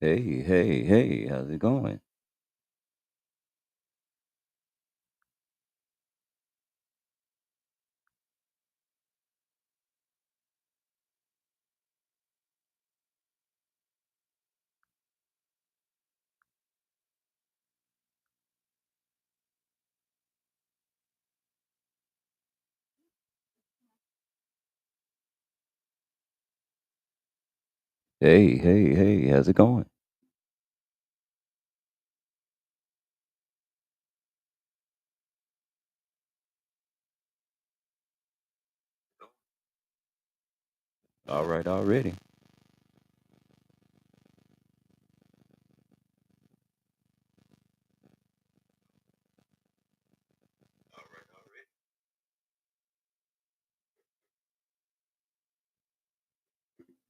Hey, hey, hey, how's it going? Hey, hey, hey, how's it going? All right, already.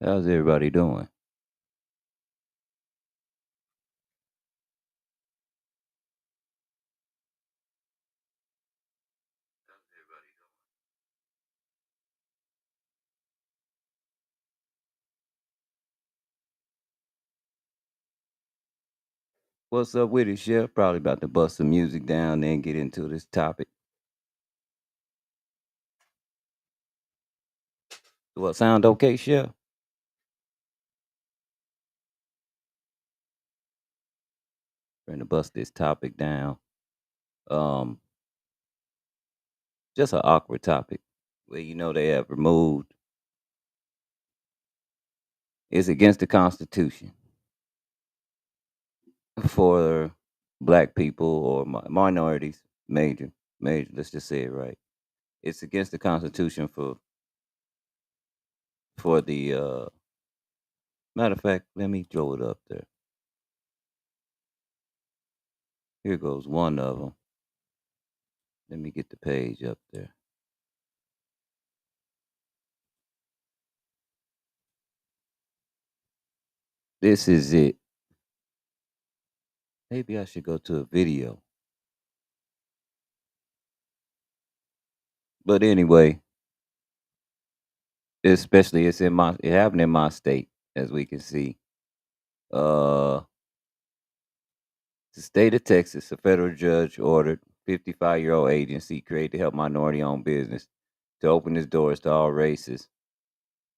How's everybody doing? What's up with it, Chef? Probably about to bust some music down and get into this topic. What sound okay, Chef? Trying to bust this topic down. Um, just an awkward topic. Well, they have removed. It's against the Constitution for black people or minorities. Major, major. Let's just say it right. It's against the Constitution for the matter of fact. Let me throw it up there. Here goes one of them. Let me get the page up there. This is it. Maybe I should go to a video. But anyway, especially it happened in my state, as we can see. Uh the state of Texas, a federal judge ordered 55-year-old agency created to help minority owned business to open its doors to all races.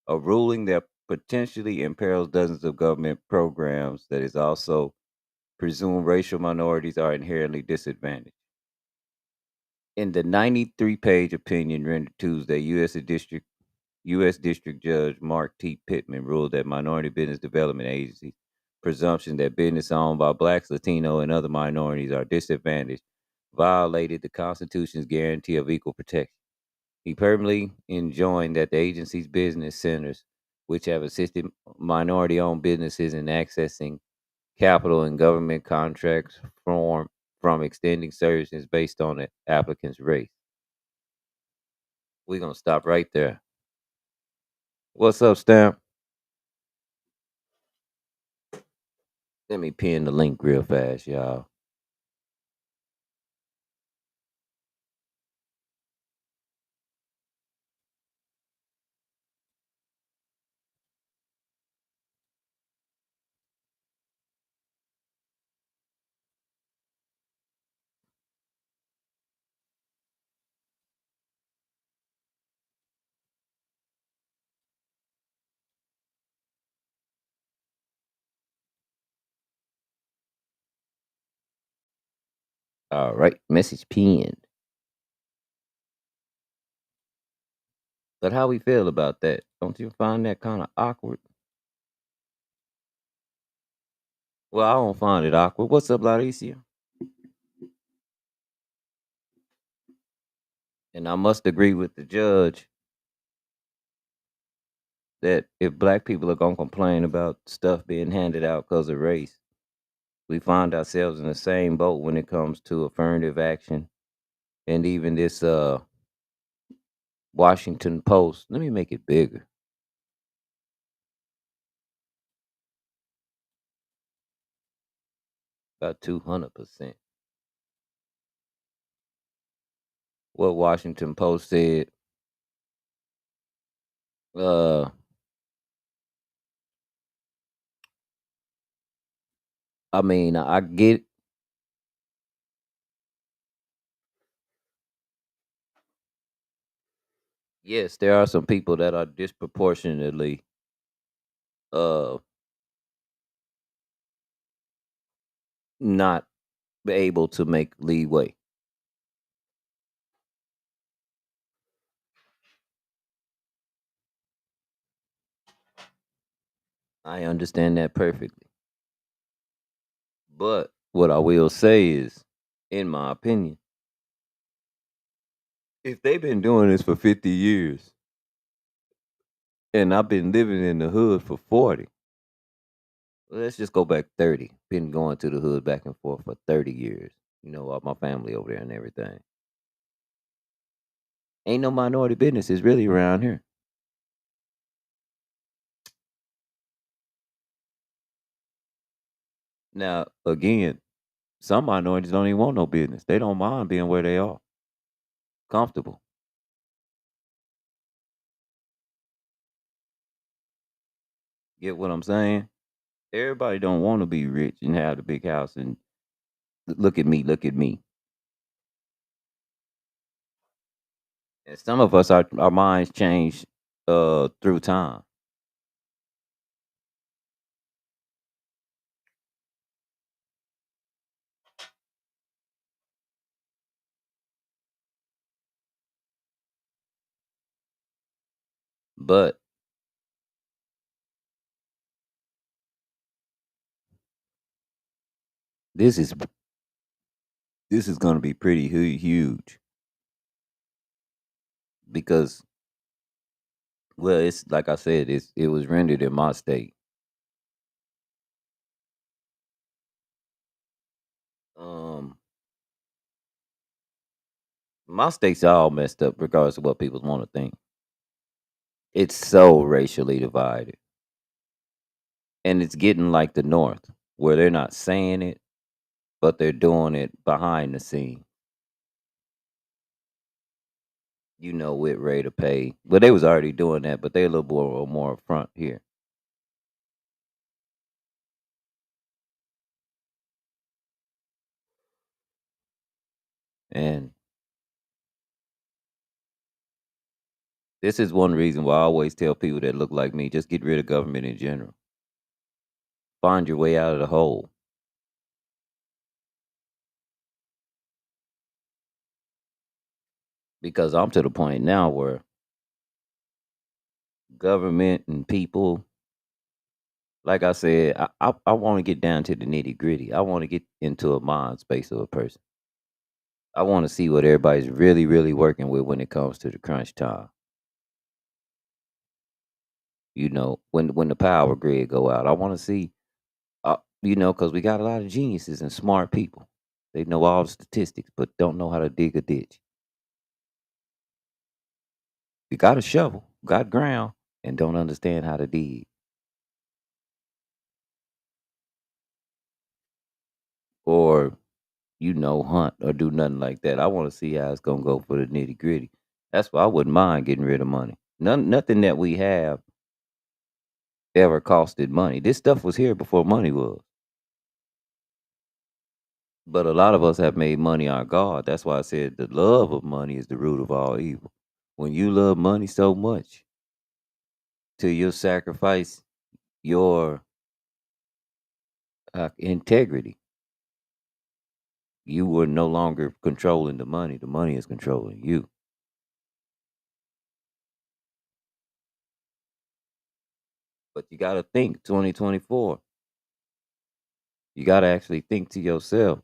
A ruling that potentially imperils dozens of government programs that is also presumed racial minorities are inherently disadvantaged. In the 93-page opinion rendered Tuesday, U.S. District Judge Mark T. Pittman ruled that minority business development agencies' presumption that business owned by blacks, Latino, and other minorities are disadvantaged violated the Constitution's guarantee of equal protection. He permanently enjoined that the agency's business centers, which have assisted minority-owned businesses in accessing capital and government contracts, from extending services based on the applicant's race. We're gonna stop right there. What's up, Stamp? Let me pin the link real fast, y'all. All right, message pinned. But how we feel about that? Don't you find that kind of awkward? Well, I don't find it awkward. What's up, Laricia? And I must agree with the judge that if black people are gonna complain about stuff being handed out because of race, we find ourselves in the same boat when it comes to affirmative action and even this Washington Post. Let me make it bigger. About 200%. What Washington Post said. Uh, I mean, I get. Yes, there are some people that are disproportionately uh not able to make leeway. I understand that perfectly. But what I will say is, in my opinion, if they've been doing this for 50 years and I've been living in the hood for 40, let's just go back 30. Been going to the hood back and forth for 30 years. You know, all my family over there and everything. Ain't no minority businesses really around here. Now, again, some minorities don't even want no business. They don't mind being where they are, comfortable. Get what I'm saying? Everybody don't want to be rich and have the big house and look at me, look at me. And some of us, our minds change through time. But this is this is going to be pretty huge because, well, it's like I said, it was rendered in my state. Um, my state's all messed up, regardless of what people want to think. It's so racially divided, and it's getting like the North, where they're not saying it, but they're doing it behind the scene. You know, with rate of pay. But they was already doing that, but they a little more upfront here. And this is one reason why I always tell people that look like me, just get rid of government in general. Find your way out of the hole. Because I'm to the point now where government and people, like I said, I want to get down to the nitty gritty. I want to get into a mind space of a person. I want to see what everybody's really working with when it comes to the crunch time. You know, when the power grid go out, I want to see, because we got a lot of geniuses and smart people. They know all the statistics, but don't know how to dig a ditch. You got a shovel, got ground, and don't understand how to dig, or hunt or do nothing like that. I want to see how it's gonna go for the nitty gritty. That's why I wouldn't mind getting rid of money. Nothing that we have ever costed money. This stuff was here before money was. But a lot of us have made money our God. That's why I said the love of money is the root of all evil. When you love money so much till you sacrifice your integrity, you were no longer controlling the money. The money is controlling you. But you got to think 2024. You got to actually think to yourself,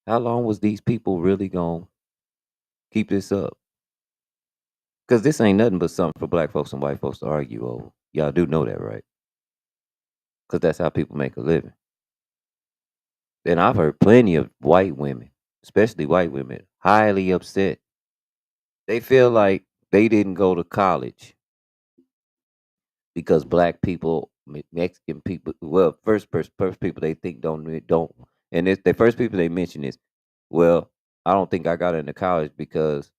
how long was these people really going to keep this up? Because this ain't nothing but something for black folks and white folks to argue over. Y'all do know that, right? Because that's how people make a living. And I've heard plenty of white women, especially white women, highly upset. They feel like they didn't go to college because black people, Mexican people, well, first people they think don't, and it's the first people they mention is, well, I don't think I got into college because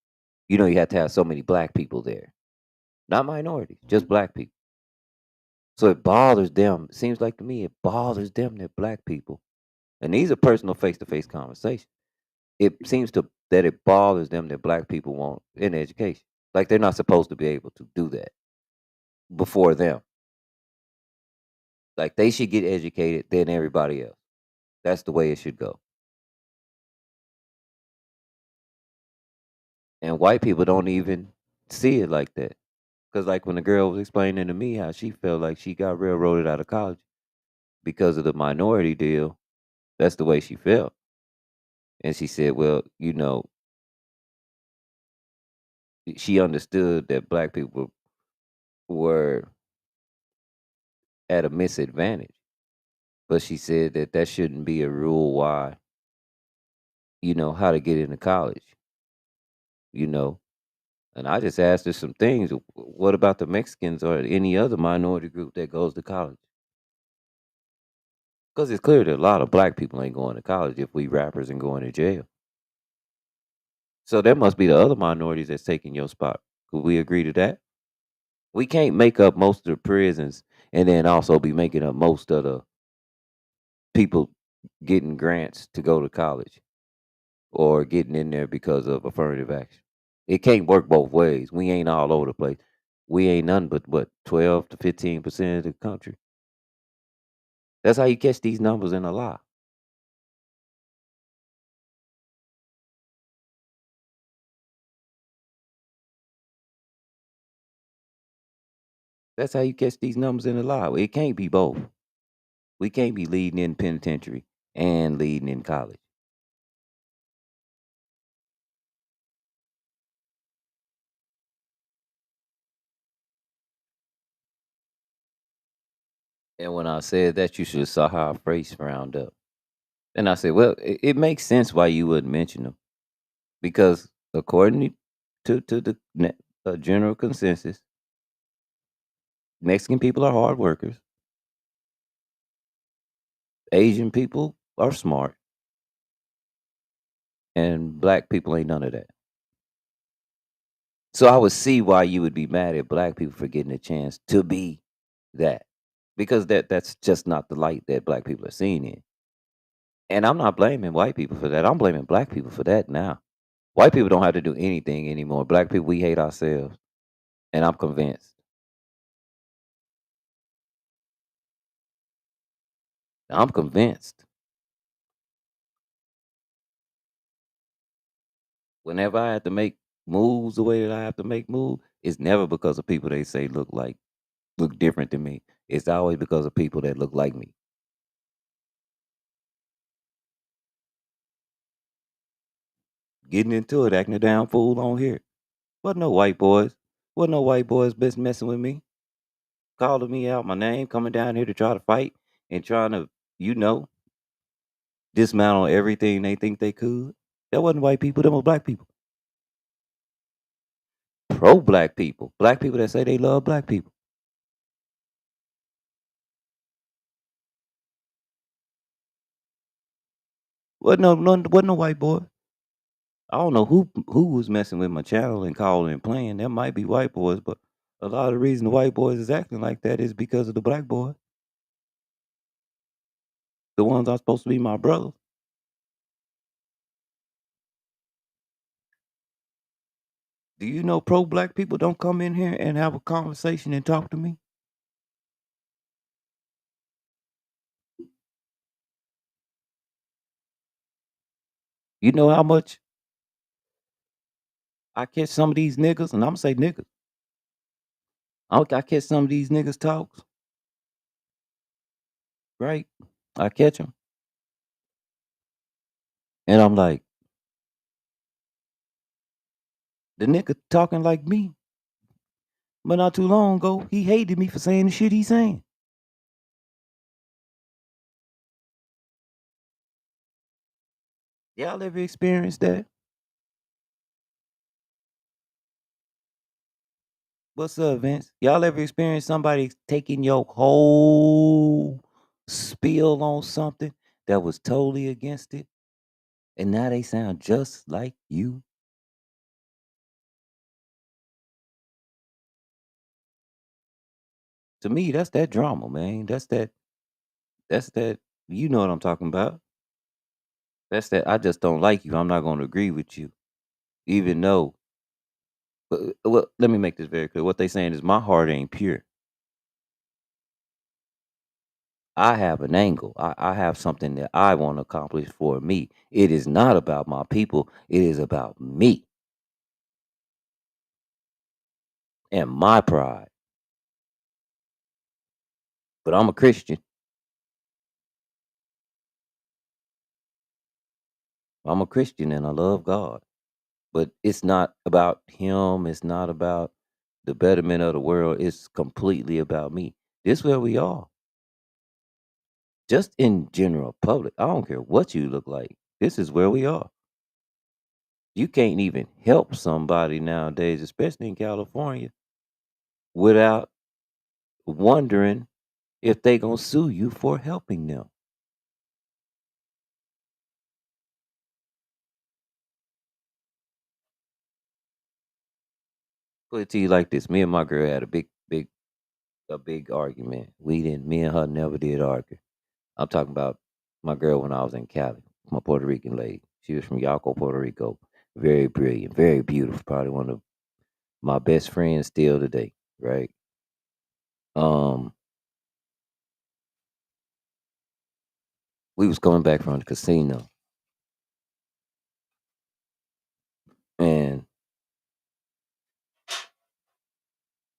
you have to have so many black people there, not minorities, just black people. So it bothers them. Seems like to me it bothers them that black people, and these are personal face-to-face conversations. It seems to that it bothers them that black people want in education. Like they're not supposed to be able to do that before them. Like they should get educated than everybody else. That's the way it should go. And white people don't even see it like that. Cause like when the girl was explaining to me how she felt like she got railroaded out of college because of the minority deal, that's the way she felt. And she said, well, she understood that black people were at a misadvantage, but she said that that shouldn't be a rule why, how to get into college, you know. And I just asked her some things. What about the Mexicans or any other minority group that goes to college? Because it's clear that a lot of black people ain't going to college if we rappers and going to jail. So there must be the other minorities that's taking your spot. Could we agree to that? We can't make up most of the prisons and then also be making up most of the people getting grants to go to college or getting in there because of affirmative action. It can't work both ways. We ain't all over the place. We ain't none but what 12 to 15% of the country. That's how you catch these numbers in a lie. That's how you catch these numbers in a lie. It can't be both. We can't be leading in penitentiary and leading in college. And when I said that, you should have saw how her face frowned up. And I said, well, it makes sense why you wouldn't mention them because according to the general consensus, Mexican people are hard workers. Asian people are smart, and black people ain't none of that. So I would see why you would be mad at black people for getting a chance to be that, because that's just not the light that black people are seen in. And I'm not blaming white people for that. I'm blaming black people for that now. White people don't have to do anything anymore. Black people, we hate ourselves, and I'm convinced. I'm convinced. Whenever I have to make moves the way that I have to make moves, it's never because of people they say look different than me. It's always because of people that look like me. Getting into it, acting a damn fool on here. Wasn't no white boys. Wasn't no white boys best messing with me, calling me out my name, coming down here to try to fight and trying to, you know, dismantle everything they think they could. That wasn't white people, them were black people. Pro black people. Black people that say they love black people. Wasn't no white boy. I don't know who was messing with my channel and calling and playing. That might be white boys, but a lot of the reason the white boys is acting like that is because of the black boy. The ones I'm supposed to be my brothers. Do you know pro black people don't come in here and have a conversation and talk to me? You know how much I catch some of these niggas, and I'm say niggas. I catch some of these niggas talks, right? I catch them, and I'm like, the nigga talking like me, but not too long ago, he hated me for saying the shit he's saying. Y'all ever experienced that? What's up, Vince? Y'all ever experienced somebody taking your whole spiel on something that was totally against it, and now they sound just like you? To me, that's that drama, man. That's that you know what I'm talking about. That's that I just don't like you. I'm not gonna agree with you. Even though well, let me make this very clear. What they saying is my heart ain't pure. I have an angle. I have something that I want to accomplish for me. It is not about my people. It is about me and my pride. But I'm a Christian. I'm a Christian and I love God. But it's not about him. It's not about the betterment of the world. It's completely about me. This where we are. Just in general public. I don't care what you look like. This is where we are. You can't even help somebody nowadays, especially in California, without wondering if they gonna sue you for helping them. Put it to you like this: me and my girl had a big argument. We didn't. Me and her never did argue. I'm talking about my girl when I was in Cali. My Puerto Rican lady. She was from Yauco, Puerto Rico. Very brilliant, very beautiful. Probably one of my best friends still today. Right. Um, we was coming back from the casino, and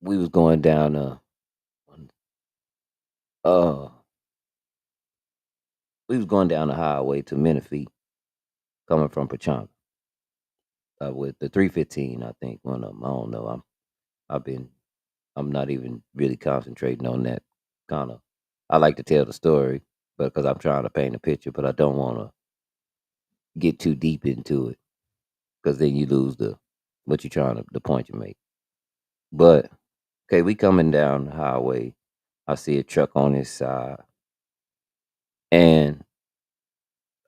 we was going down uh we was going down the highway to Menifee, coming from Pachanga, with the 315. I think one of them. I don't know. I've been I'm not even really concentrating on that kind of. I like to tell the story, but because I'm trying to paint a picture, but I don't want to get too deep into it because then you lose the what you're trying to the point you make. But okay, we coming down the highway. I see a truck on his side, and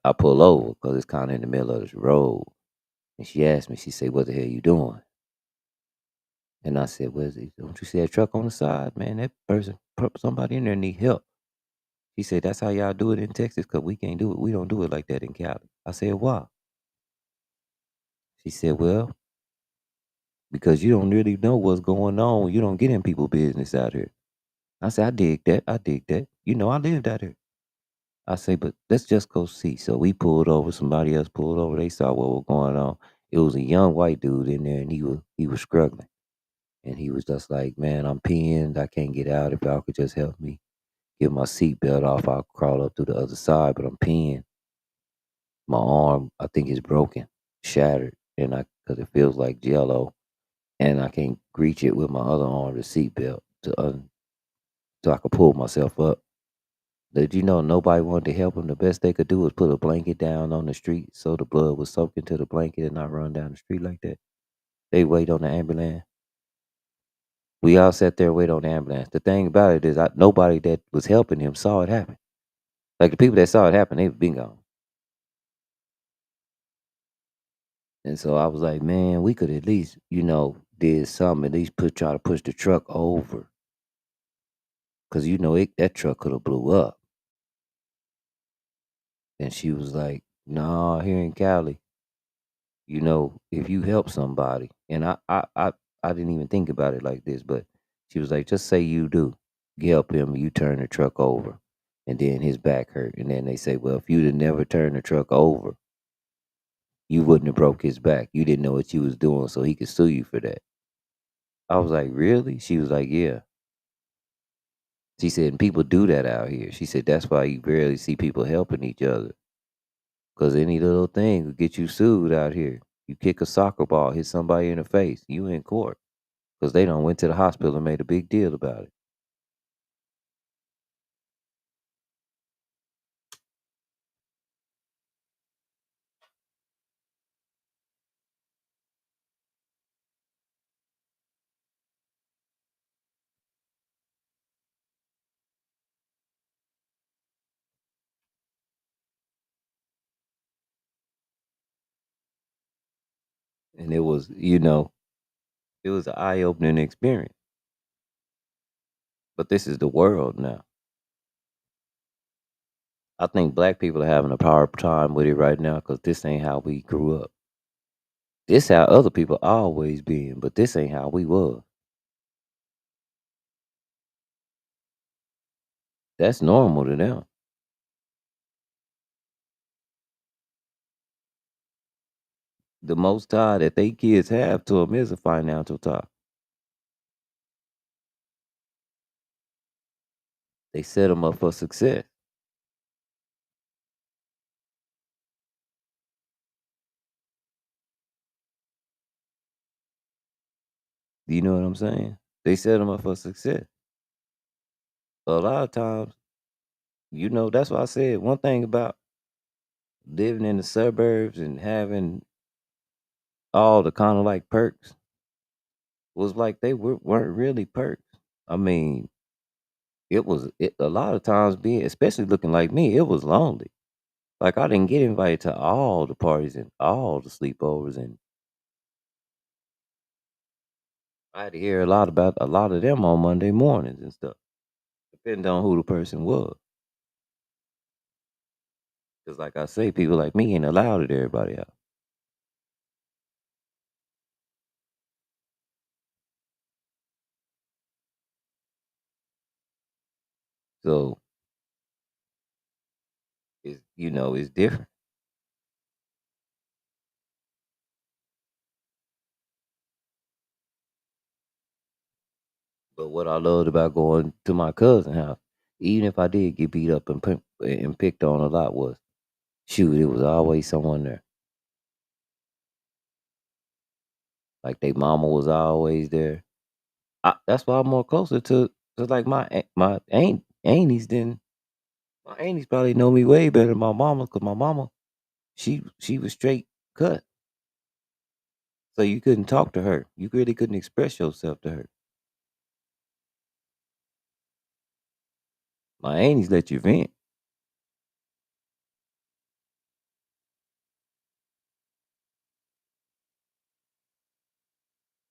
I pull over because it's kind of in the middle of this road. And she asked me, she said, "What the hell you doing?" And I said, "Well, don't you see that truck on the side, man? That person, somebody in there need help." She said, "That's how y'all do it in Texas, cause we can't do it. We don't do it like that in Cali." I said, "Why?" She said, "Well, because you don't really know what's going on. You don't get in people business out here." I said, "I dig that. I dig that. You know, I lived out here." I say, "But let's just go see." So we pulled over. Somebody else pulled over. They saw what was going on. It was a young white dude in there, and he was struggling. And he was just like, "Man, I'm pinned. I can't get out. If y'all could just help me get my seatbelt off, I'll crawl up to the other side. But I'm pinned. My arm, I think, is broken, shattered, and I because it feels like jello, and I can't reach it with my other arm, the seatbelt, so I could pull myself up." Did you know nobody wanted to help him? The best they could do was put a blanket down on the street so the blood would soak into the blanket and not run down the street like that. They wait on the ambulance. We all sat there and wait on the ambulance. The thing about it is, nobody that was helping him saw it happen. Like the people that saw it happen, they've been gone. And so I was like, man, we could at least, did something, at least try to push the truck over. Cause that truck could have blew up. And she was like, nah, here in Cali, if you help somebody, and I didn't even think about it like this, but she was like, just say you do. You help him, you turn the truck over. And then his back hurt. And then they say, well, if you'd have never turned the truck over, you wouldn't have broke his back. You didn't know what you was doing, so he could sue you for that. I was like, really? She was like, yeah. She said, and people do that out here. She said, that's why you rarely see people helping each other. Because any little thing could get you sued out here. You kick a soccer ball, hit somebody in the face, you in court. Because they done went to the hospital and made a big deal about it. And it was, an eye-opening experience. But this is the world now. I think black people are having a hard time with it right now because this ain't how we grew up. This how other people always been, but this ain't how we was. That's normal to them. The most tie that they kids have to them is a financial tie. They set them up for success. You know what I'm saying? They set them up for success. A lot of times, that's why I said one thing about living in the suburbs and having all the kind of like perks was like they weren't really perks. I mean, a lot of times being, especially looking like me, it was lonely. Like I didn't get invited to all the parties and all the sleepovers, and I had to hear a lot about a lot of them on Monday mornings and stuff, depending on who the person was. Because, like I say, people like me ain't allowed at everybody else. So it's different. But what I loved about going to my cousin's house, even if I did get beat up and picked on a lot, was shoot, it was always someone there. Like they mama was always there. That's why I'm more closer to like my aunties than my aunties probably know me way better than my mama because my mama she was straight cut, so you couldn't talk to her. You really couldn't express yourself to her. My aunties let you vent.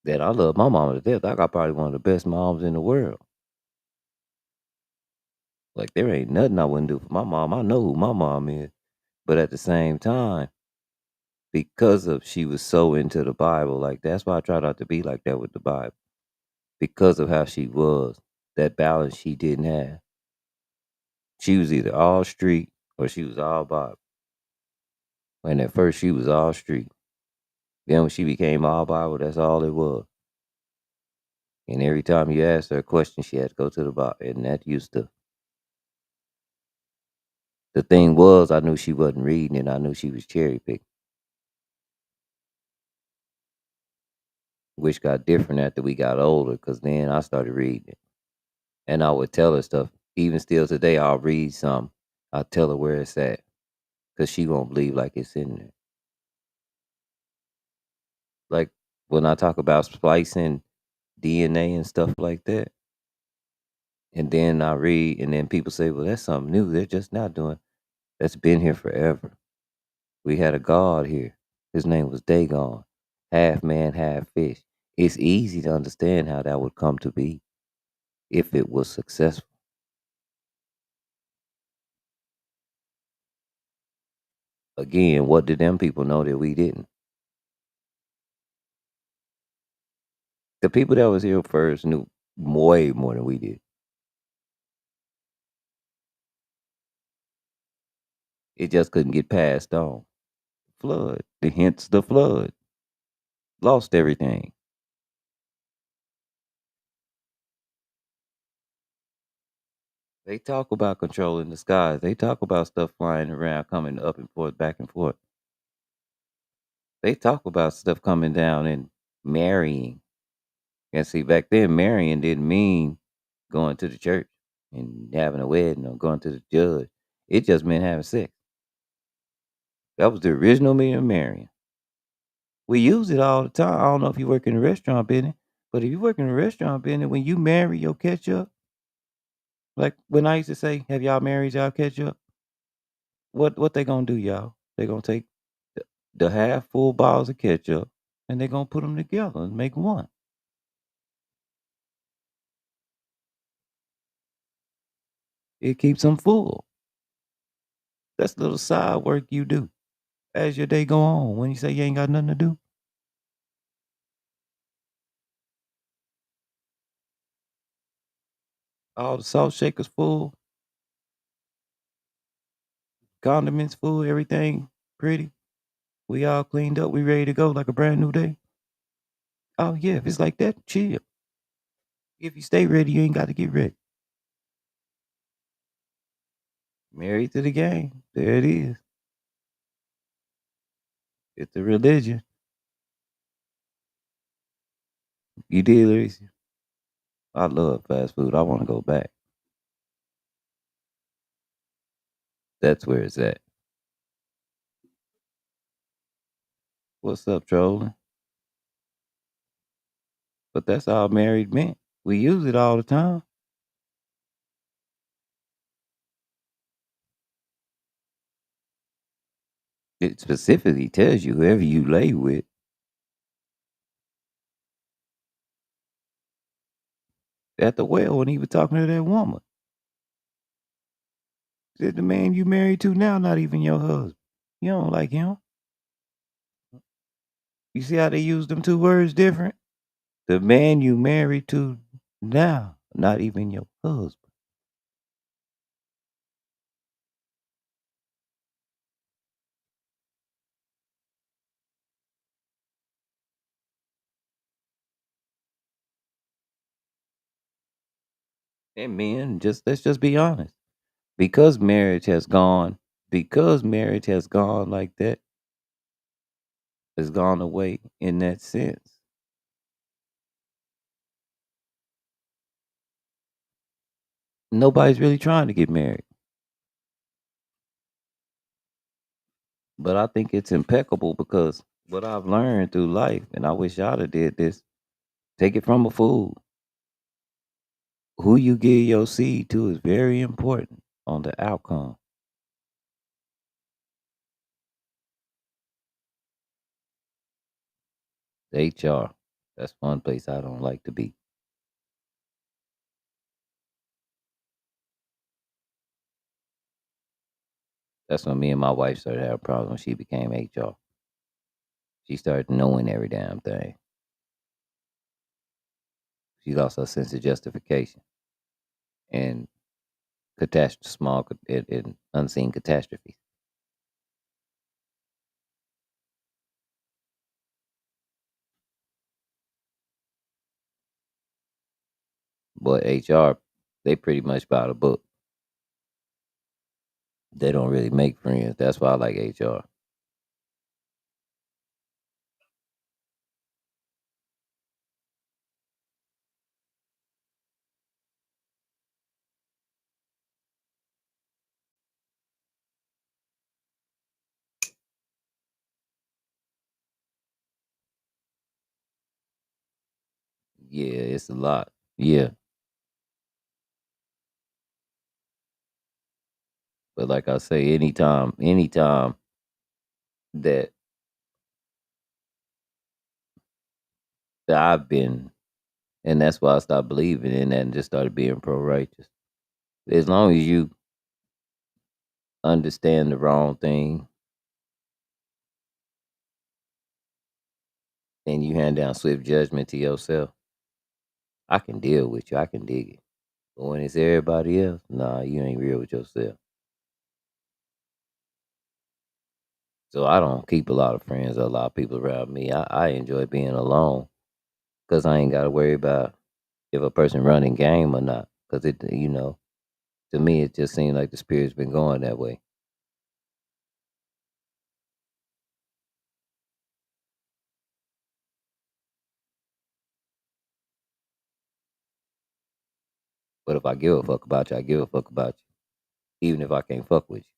That I love my mama to death. I got probably one of the best moms in the world. Like there ain't nothing I wouldn't do for my mom. I know who my mom is, but at the same time, because of she was so into the Bible, like that's why I try not to be like that with the Bible. Because of how she was, that balance she didn't have. She was either all street or she was all Bible. And at first she was all street. Then when she became all Bible, that's all it was. And every time you asked her a question, she had to go to the Bible. And that used to the thing was I knew she wasn't reading and I knew she was cherry picking, which got different after we got older, because then I started reading it. And I would tell her stuff. Even still today, I'll read some. I'll tell her where it's at. Because she won't believe like it's in there. Like when I talk about splicing DNA and stuff like that. And then I read, and then people say, well, that's something new. They're just not doing. That's been here forever. We had a god here. His name was Dagon, half man, half fish. It's easy to understand how that would come to be if it was successful. Again, what did them people know that we didn't? The people that was here first knew way more than we did. It just couldn't get passed on. Flood, hence the flood. Lost everything. They talk about controlling the skies. They talk about stuff flying around, coming up and forth, back and forth. They talk about stuff coming down and marrying. And see, back then, marrying didn't mean going to the church and having a wedding or going to the judge. It just meant having sex. That was the original meaning of marrying. We use it all the time. I don't know if you work in the restaurant business, but if you work in the restaurant business, when you marry your ketchup, like when I used to say, "Have y'all married y'all ketchup?" What they gonna do, y'all? They gonna take the half full bottles of ketchup and they gonna put them together and make one. It keeps them full. That's little side work you do as your day go on. When you say you ain't got nothing to do, all the salt shakers full, condiments full, everything pretty. We all cleaned up. We ready to go like a brand new day. Oh yeah, if it's like that, chill. If you stay ready, you ain't got to get ready. Married to the game. There it is. It's a religion. You did, Lacey. I love fast food. I want to go back. That's where it's at. What's up, trolling? But that's all married meant. We use it all the time. It specifically tells you whoever you lay with. At the well when he was talking to that woman. Said the man you married to now not even your husband. You don't like him. You see how they use them two words different? The man you married to now, not even your husband. And men, just let's just be honest. Because marriage has gone like that, has gone away in that sense. Nobody's really trying to get married. But I think it's impeccable because what I've learned through life, and I wish I'd have did this, take it from a fool. Who you give your seed to is very important on the outcome. HR. That's one place I don't like to be. That's when me and my wife started having problems when she became HR. She started knowing every damn thing. She lost her sense of justification and catastrophe, and unseen catastrophes. But HR, they pretty much by the book. They don't really make friends. That's why I like HR. Yeah, it's a lot. Yeah. But like I say, anytime that I've been, and that's why I stopped believing in that and just started being pro righteous. As long as you understand the wrong thing and you hand down swift judgment to yourself, I can deal with you. I can dig it. But when it's everybody else, nah, you ain't real with yourself. So I don't keep a lot of friends or a lot of people around me. I enjoy being alone because I ain't got to worry about if a person running game or not. Because to me, it just seems like the spirit's been going that way. But if I give a fuck about you, I give a fuck about you, even if I can't fuck with you,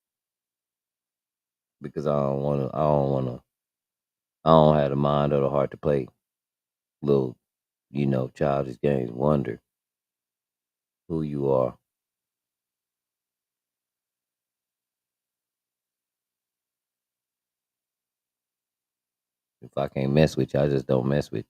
because I don't have the mind or the heart to play little, childish games. Wonder who you are. If I can't mess with you, I just don't mess with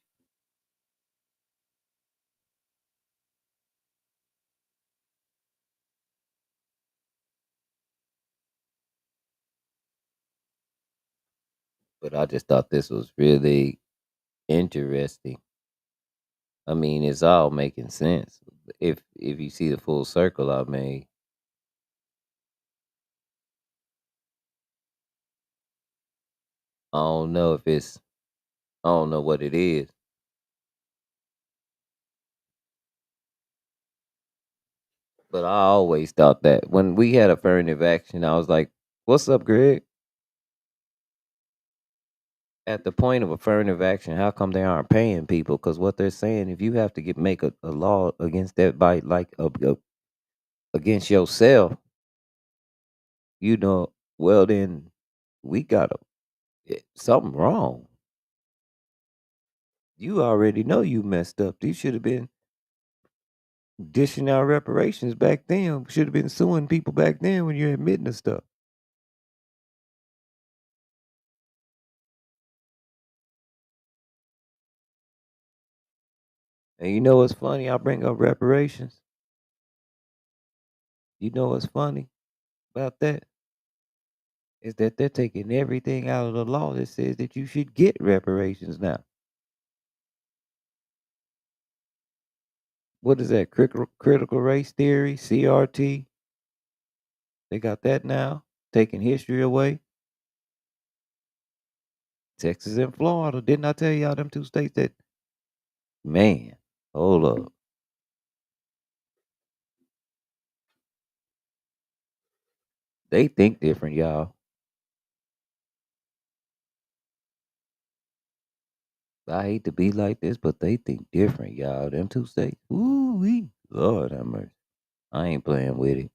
But I just thought this was really interesting. I mean, it's all making sense if you see the full circle I made. I don't know if it's I don't know what it is, but I always thought that when we had affirmative action, I was like, "What's up, Greg?" At the point of affirmative action, how come they aren't paying people? Because what they're saying, if you have to make a law against that by against yourself, you know, well then we got something wrong. You already know you messed up. You should have been dishing out reparations back then. Should have been suing people back then when you're admitting to stuff. And you know what's funny? I bring up reparations. You know what's funny about that? Is that they're taking everything out of the law that says that you should get reparations now. What is that? Critical race theory, CRT. They got that now, taking history away. Texas and Florida. Didn't I tell y'all them two states that, man, hold up. They think different, y'all. I hate to be like this, but they think different, y'all. Them two states. Ooh wee. Lord have mercy. I ain't playing with it.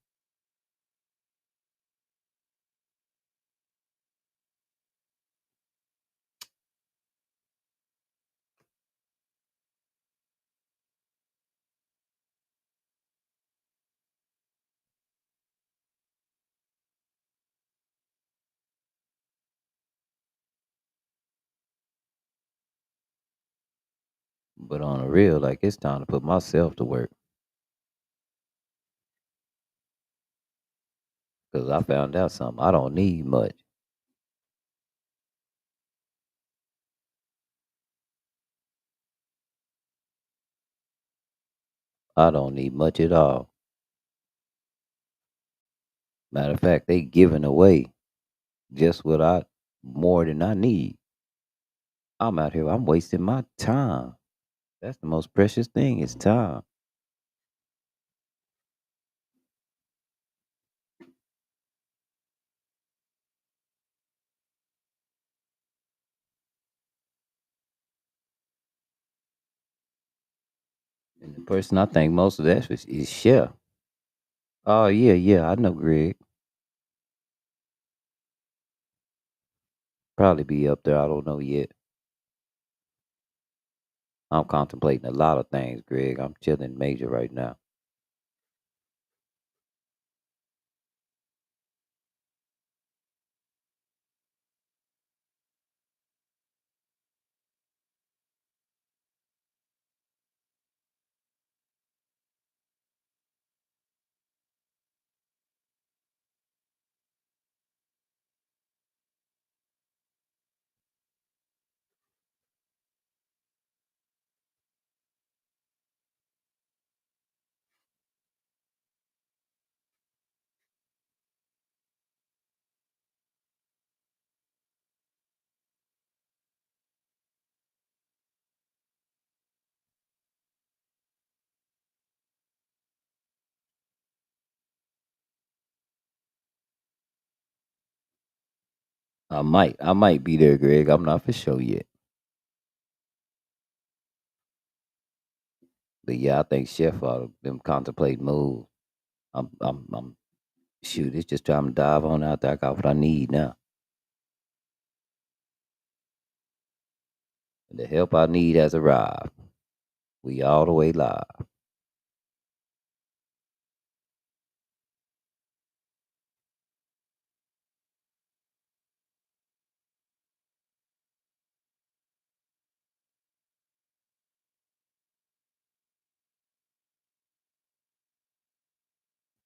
But on the real, like it's time to put myself to work. Cause I found out something. I don't need much. I don't need much at all. Matter of fact, they giving away just what I more than I need. I'm out here. I'm wasting my time. That's the most precious thing is time. And the person I think most of that is Chef. Oh yeah, yeah. I know Greg. Probably be up there. I don't know yet. I'm contemplating a lot of things, Greg. I'm chilling major right now. I might be there, Greg. I'm not for sure yet. But yeah, I think Chef ought to them contemplate move. I'm shoot, it's just time to dive on out there. I got what I need now. The help I need has arrived. We all the way live.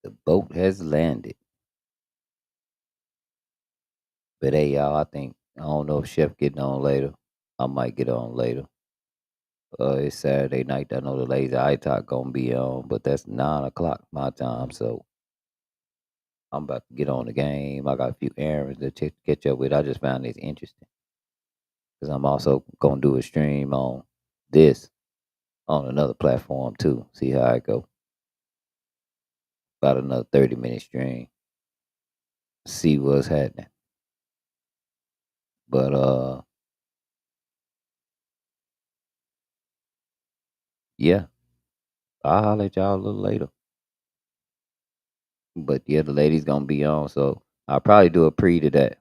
The boat has landed. But hey, y'all, I think I don't know if Chef getting on later. I might get on later. It's Saturday night. I know the Lazy Eye Talk gonna be on, but that's 9 o'clock my time, so I'm about to get on the game. I got a few errands to catch up with. I just found this interesting because I'm also gonna do a stream on this on another platform too. See how I go. About another 30-minute stream. See what's happening. But yeah, I'll holler at y'all a little later. But yeah, the lady's gonna be on, so I'll probably do a pre to that.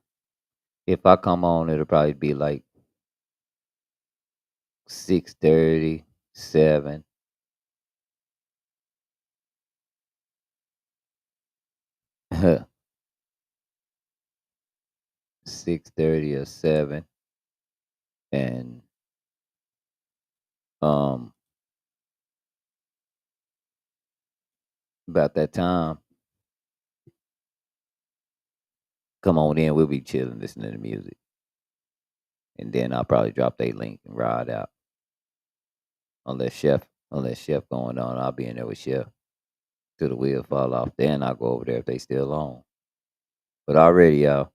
If I come on, it'll probably be like 6:30, 7. 6:30 or 7. And um about that time, come on in, we'll be chilling, listening to music. And then I'll probably drop a link and ride out. Unless Chef going on, I'll be in there with Chef till the wheel fall off. Then I'll go over there if they still on. But already, y'all.